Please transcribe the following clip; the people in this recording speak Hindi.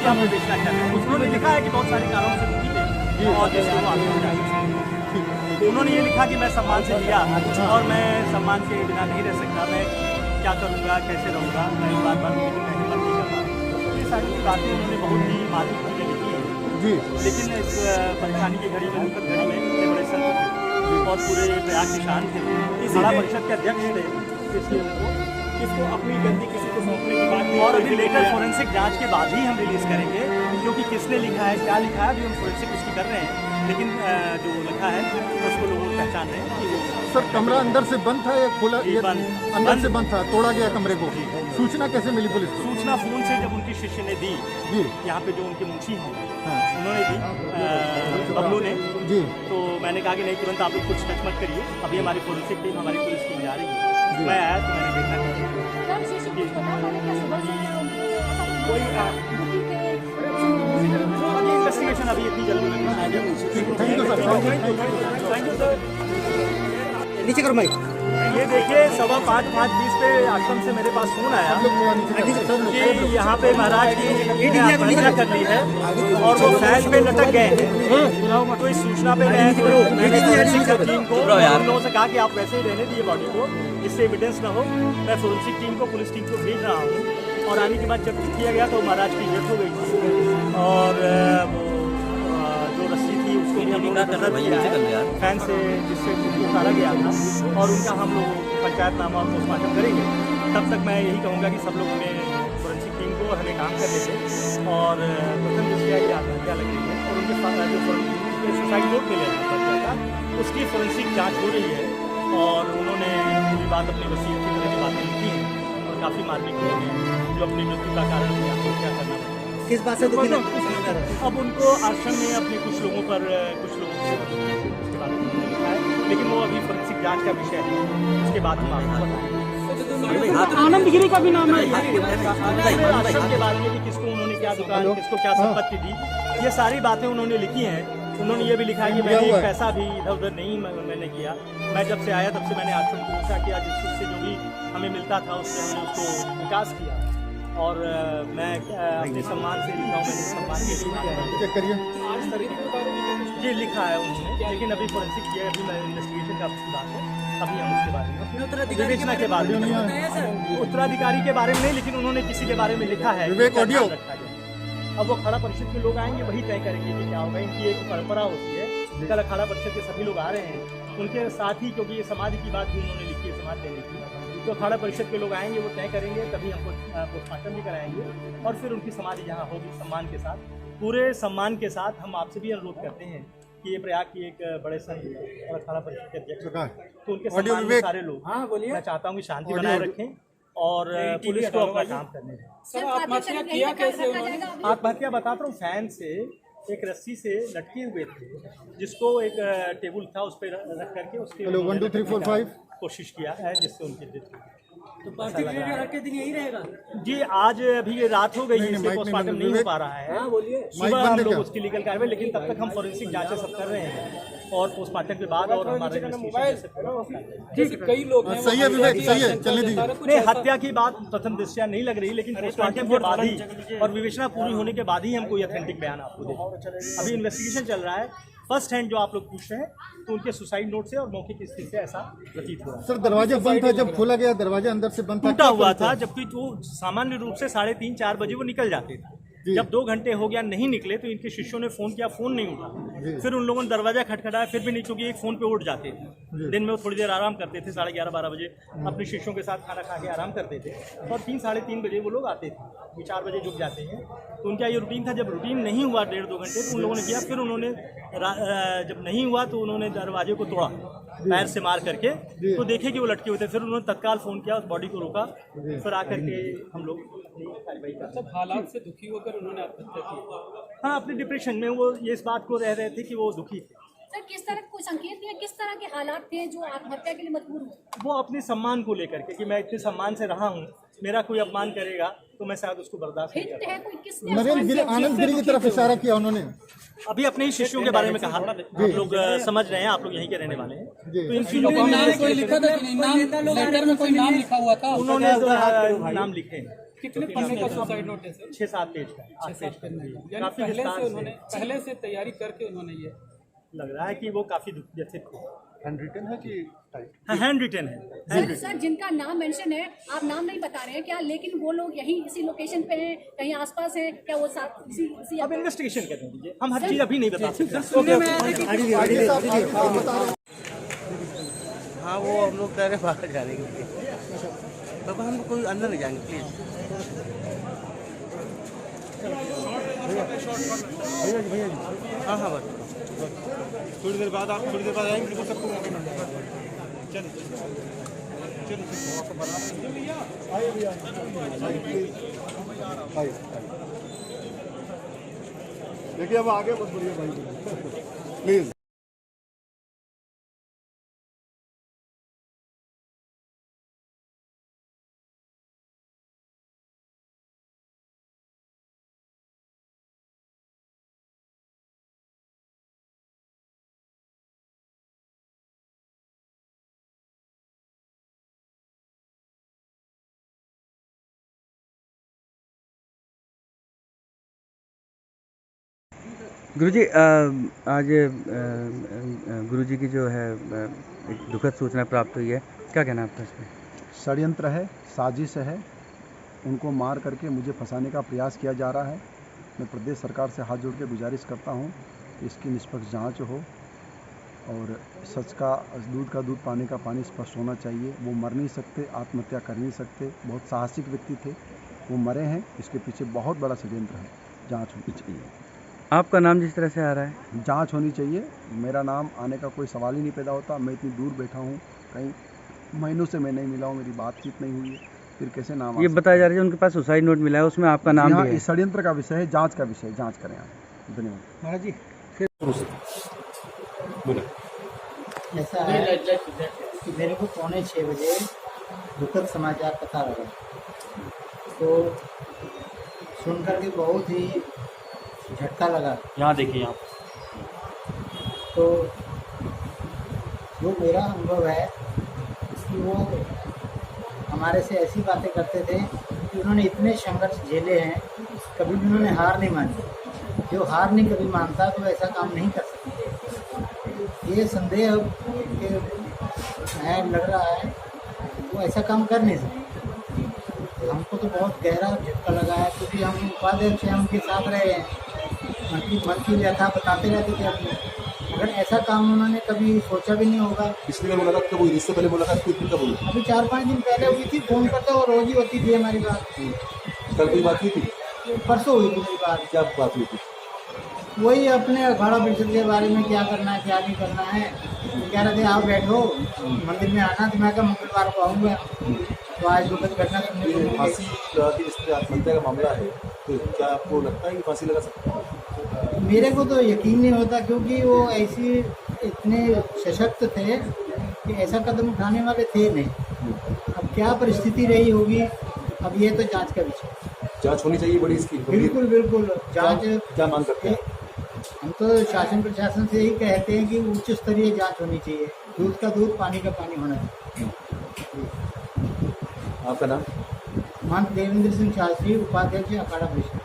कि हम विवेचना कर रहे हैं। उन्होंने लिखा है कि बहुत सारे कारणों से दुखी थे और जिसको वो आगे बढ़ा सकते। तो उन्होंने ये लिखा कि मैं सम्मान से लिया और मैं सम्मान के बिना नहीं रह सकता, मैं क्या करूँगा, कैसे रहूँगा, मैं बार मीटिंग में हिम्मत नहीं कर पाऊँ। ये सारी बातें उन्होंने बहुत ही मार्मिक चीज़ें लिखी हैं जी। लेकिन इस परेशानी की घड़ी में, दुखद घड़ी में इतने बड़े संत थे और पूरे प्रयाग के शान थे, जिला परिषद के अध्यक्ष थे, इसलिए उनको इसको अपनी गलती किसी को सौंपने की बात नहीं। और अभी लेटर फोरेंसिक जांच के बाद ही हम रिलीज़ करेंगे, क्योंकि किसने लिखा है, क्या लिखा है, अभी हम फोरेंसिक उसकी कर रहे हैं। लेकिन जो लिखा है उसको लोग पहचान रहे हैं कि वो सर कमरा अंदर से बंद था या खुला? अंदर से बंद था, तोड़ा गया कमरे को। सूचना कैसे मिली पुलिस को? सूचना फोन से जब उनकी शिष्य ने दी जी, यहाँ पे जो उनके मुंशी हैं उन्होंने दी, बबलू ने जी, तो मैंने कहा कि नहीं, तुरंत आप लोग कुछ टच मत करिए, अभी हमारी फोरेंसिक टीम, हमारी पुलिस टीम जा रही है। मैं आया तो मैंने देखा कोई इन्वेस्टिगेशन अभी इतनी जल्दी नहीं। Thank you sir. नीचे करो माइक। ये देखिए 5:15 पे आश्रम से मेरे पास फोन आया कि यहाँ पे महाराज की आत्महत्या कर ली है और वो फैन पे लटक गए हैं। तो इस सूचना पे मैंने टीम को उन लोगों से कहा कि आप वैसे ही रहने दीजिए बॉडी को, जिससे एविडेंस ना हो। मैं फोरेंसिक टीम को, पुलिस टीम को भेज रहा हूँ और आने के बाद जब किया गया तो महाराज की डेथ हो गई थी और जो रस्सी थी उसको भी हम लोगों ने फैन से जिससे उतारा गया था और उनका हम लोग पंचायतनामा और पोस्टमार्टम करेंगे। तब तक मैं यही कहूँगा कि सब लोग हमें फोरेंसिक टीम को हमें काम करने दें और प्रथम दृष्टया की आत्महत्या लग रही है और उनके जो सुसाइड नोट मिले हैं उसकी फोरेंसिक जाँच हो रही है और उन्होंने पूरी बात अपनी वसीयत की तरह की बातें लिखी हैं और काफ़ी मार्मिक लोग हैं जो अपनी मृत्यु का कारण आपको क्या करना पड़ेगा। किस बात से दुखी? अब उनको आश्रम में अपने कुछ लोगों से उसके बारे में लिखा है, लेकिन वो अभी फोरेंसिक जांच का विषय है, उसके बाद हम आपको बताएंगे। आनंदगिरी का भी नाम है आश्रम के बारे में कि किसको उन्होंने क्या दुकान, किसको क्या संपत्ति दी, ये सारी बातें उन्होंने लिखी हैं। उन्होंने ये भी लिखा है कि मैंने एक पैसा भी इधर उधर नहीं मैंने किया। मैं जब से आया तब से मैंने आश्रम को ऊँचा किया, जिससे जो भी हमें मिलता था उससे हमने उसको विकास किया और मैं अपने सम्मान से लिखा हूँ। मैंने सम्मान के लिए चेक करिए ये लिखा है उन्होंने, लेकिन अभी फोरेंसिक किया, अभी मैं इन्वेस्टिगेशन का बात है, अभी हम उसके बारे में विवेचना के बारे में, उत्तराधिकारी के बारे में नहीं, लेकिन उन्होंने किसी के बारे में लिखा है। ऑडियो अब वो अखाड़ा परिषद के लोग आएंगे, वही तय करेंगे कि क्या होगा। इनकी एक परंपरा होती है, कल अखाड़ा परिषद के सभी लोग आ रहे हैं, उनके साथ ही, क्योंकि ये समाज की बात भी उन्होंने लिखी है, समाज देने की, तो अखाड़ा परिषद के लोग आएंगे, वो तय करेंगे, तभी हमको पोस्टमार्टम भी कराएंगे और फिर उनकी समाधि यहाँ होगी सम्मान के साथ, पूरे सम्मान के साथ। हम आपसे भी अनुरोध करते हैं कि ये प्रयाग की एक बड़े संत और अखाड़ा परिषद के अध्यक्ष, तो उनके सम्मान में सारे लोग, मैं चाहता हूँ कि शांति बनाए रखें और पुलिस को अपना काम करने दें। सर आत्महत्या किया कैसे उन्होंने? आत्महत्या बताता हूँ, फैन से एक रस्सी से लटके हुए थे, जिसको एक टेबल था उस पर रख करके उसके 1 2 3 4 5 कोशिश किया है, जिससे उनकी डेथ हुई। तो पार्थिव शरीर हर के दिन यही रहेगा जी? आज अभी रात हो गई है, इसलिए पोस्टमार्टम नहीं हो पा रहा है। सुबह हम लोग उसकी लीगल कार्रवाई, लेकिन तब तक हम फोरेंसिक जांचें सब कर रहे हैं और पोस्टमार्टम के बाद और हमारे कई लोग सही है विवेक, सही है, चलने दीजिए। नहीं, हत्या की बात प्रथम दृष्टया नहीं लग रही, लेकिन पोस्टमार्टम के बाद ही और विवेचना पूरी होने के बाद ही हम कोई ऑथेंटिक बयान आपको दें। अभी इन्वेस्टिगेशन चल रहा है। फर्स्ट हैंड जो आप लोग पूछ रहे हैं, तो उनके सुसाइड नोट से और मौके की स्थिति से ऐसा प्रतीत हुआ। सर दरवाजा बंद था, जब खोला गया दरवाजा अंदर से बंद था, टूटा हुआ था, जबकि वो सामान्य रूप से 3:30-4 बजे वो निकल जाते थे। जब 2 घंटे हो गया नहीं निकले, तो इनके शिष्यों ने फोन किया, फोन नहीं उठा। फिर उन लोगों ने दरवाजा खटखटाया, फिर भी नहीं, क्योंकि एक फोन पे उठ जाते थे। दिन में वो थोड़ी देर आराम करते थे, 11:30-12 बजे अपने शिष्यों के साथ खाना खा के आराम करते थे और 3-3:30 बजे वो लोग आते थे, वो 4 बजे झुक जाते हैं। तो उनका ये रूटीन था। जब रूटीन नहीं हुआ 1.5-2 घंटे, तो उन लोगों ने किया, फिर उन्होंने जब नहीं हुआ तो उन्होंने दरवाजे को तोड़ा पैर से मार करके, तो देखे कि वो लटके हुए थे। फिर उन्होंने तत्काल फोन किया, उस बॉडी को रोका, फिर आकर के हम लोग कार्रवाई कर। सब हालात से दुखी होकर उन्होंने आत्महत्या की। हाँ, अपने डिप्रेशन में वो ये इस बात को रह रहे थे कि वो दुखी थे। सर किस तरह कोई संकेत दिया, किस तरह के हालात थे जो आत्महत्या के लिए मजबूर हुए? वो अपने सम्मान को लेकर के कि मैं इतने सम्मान से रहा हूँ, मेरा कोई अपमान करेगा तो मैं शायद उसको बर्दाश्त नहीं हिंट है कोई किसने? आनंदगिरी की तरफ इशारा किया उन्होंने। अभी अपने ही शिष्यों के बारे में कहा, आप लोग समझ रहे हैं, आप लोग यहीं के रहने वाले हैं, तो इन चीजों कोई लिखा था कि नाम लेटर में कोई नाम लिखा हुआ था? उन्होंने नाम लिखे हैं। कितने पन्ने का सुसाइड नोट है सर? 6-7 पेज का, 8 पेज का। यानी काफी पहले विस्तार से उन्होंने पहले से तैयारी करके उन्होंने ये लग रहा है कि वो काफी व्यथित थे। हैंड रिटन है कि टाइप? हाँ, हैंड रिटन है। सर जिनका नाम मेंशन है, आप नाम नहीं बता रहे हैं क्या, लेकिन वो लोग यहीं इसी लोकेशन पे हैं, कहीं आसपास हैं क्या, वो साथ इसी अब इन्वेस्टिगेशन करने दीजिए, हम हर चीज अभी नहीं बता सकते। सुनने में आया है कि आगे साहब आप बता रहे हाँ वो हम लोग कह रहे हैं बाहर जाने के लिए, बाबा हम कोई अंदर नहीं जाएंगे प्लीज। हाँ हाँ बस थोड़ी देर बाद आएंगे, बिल्कुल सबको देखिए अब आगे बहुत बढ़िया भाई प्लीज। गुरुजी आज गुरुजी की जो है एक दुखद सूचना प्राप्त हुई है, क्या कहना है आपका इसमें? षड्यंत्र है, साजिश है, उनको मार करके मुझे फंसाने का प्रयास किया जा रहा है। मैं प्रदेश सरकार से हाथ जोड़ के गुजारिश करता हूं कि इसकी निष्पक्ष जांच हो और सच का दूध का दूध, पानी का पानी स्पष्ट होना चाहिए। वो मर नहीं सकते, आत्महत्या कर नहीं सकते, बहुत साहसिक व्यक्ति थे, वो मरे हैं, इसके पीछे बहुत बड़ा षड्यंत्र है। जाँच होनी चाहिए। आपका नाम जिस तरह से आ रहा है, जांच होनी चाहिए। मेरा नाम आने का कोई सवाल ही नहीं पैदा होता। मैं इतनी दूर बैठा हूँ, कई महीनों से मैं नहीं मिला हूँ, मेरी बातचीत नहीं हुई है, फिर कैसे नाम ये बताया जा रहा है उनके पास सुसाइड नोट मिला है, उसमें आपका नाम भी है। इस षड्यंत्र का विषय है, जांच का विषय, जांच करें आप। धन्यवाद महाराज जी। ऐसा है कि मेरे को 5:45 बजे दुखद समाचार पता लगा, तो सुनकर के बहुत ही झटका लगा। यहाँ देखिए आप, तो जो मेरा अनुभव है कि वो हमारे से ऐसी बातें करते थे कि उन्होंने इतने संघर्ष झेले हैं, कभी भी उन्होंने हार नहीं मानी। जो हार नहीं कभी मानता तो ऐसा काम नहीं कर सकता। ये संदेह के है लग रहा है वो ऐसा काम कर नहीं सकते। हमको तो बहुत गहरा झटका लगा है, क्योंकि हम उपाध्यक्ष हैं, उनके साथ रहे हैं, मन की व्यथा बताते रहते थे अपने, मगर ऐसा काम उन्होंने कभी सोचा भी नहीं होगा। पिछली बार मुलाकात कब हुई? इससे पहले मुलाकात हुई कब हुई? अभी 4-5 दिन पहले हुई थी, फोन करते और रोज ही होती थी हमारी बात। कल कोई बात हुई थी? परसों हुई थी मेरी बात। क्या बात हुई थी? वही अपने अखाड़ा परिषद के बारे में, क्या करना है क्या नहीं करना है। तो कह रहे थे आप बैठो, मंदिर में आना, तो मैं कहा मंगलवार को आऊँगा। तो आज दुखद घटना सुनने को मिली। फांसी लगा के इस पर आत्महत्या का मामला है, तो क्या आपको लगता है कि फांसी लगा सकता है? मेरे को तो यकीन नहीं होता, क्योंकि वो ऐसी इतने सशक्त थे कि ऐसा कदम उठाने वाले थे नहीं। अब क्या परिस्थिति रही होगी, अब ये तो जांच का विषय। जांच होनी चाहिए बड़ी इसकी। बिल्कुल बिल्कुल जांच। क्या मांग करते हैं? हम तो शासन प्रशासन से यही कहते हैं कि उच्च स्तरीय जांच होनी चाहिए, दूध का दूध, पानी का पानी होना चाहिए। आपका नाम? महंत देवेंद्र सिंह शास्त्री, उपाध्यक्ष अखाड़ा परिषद।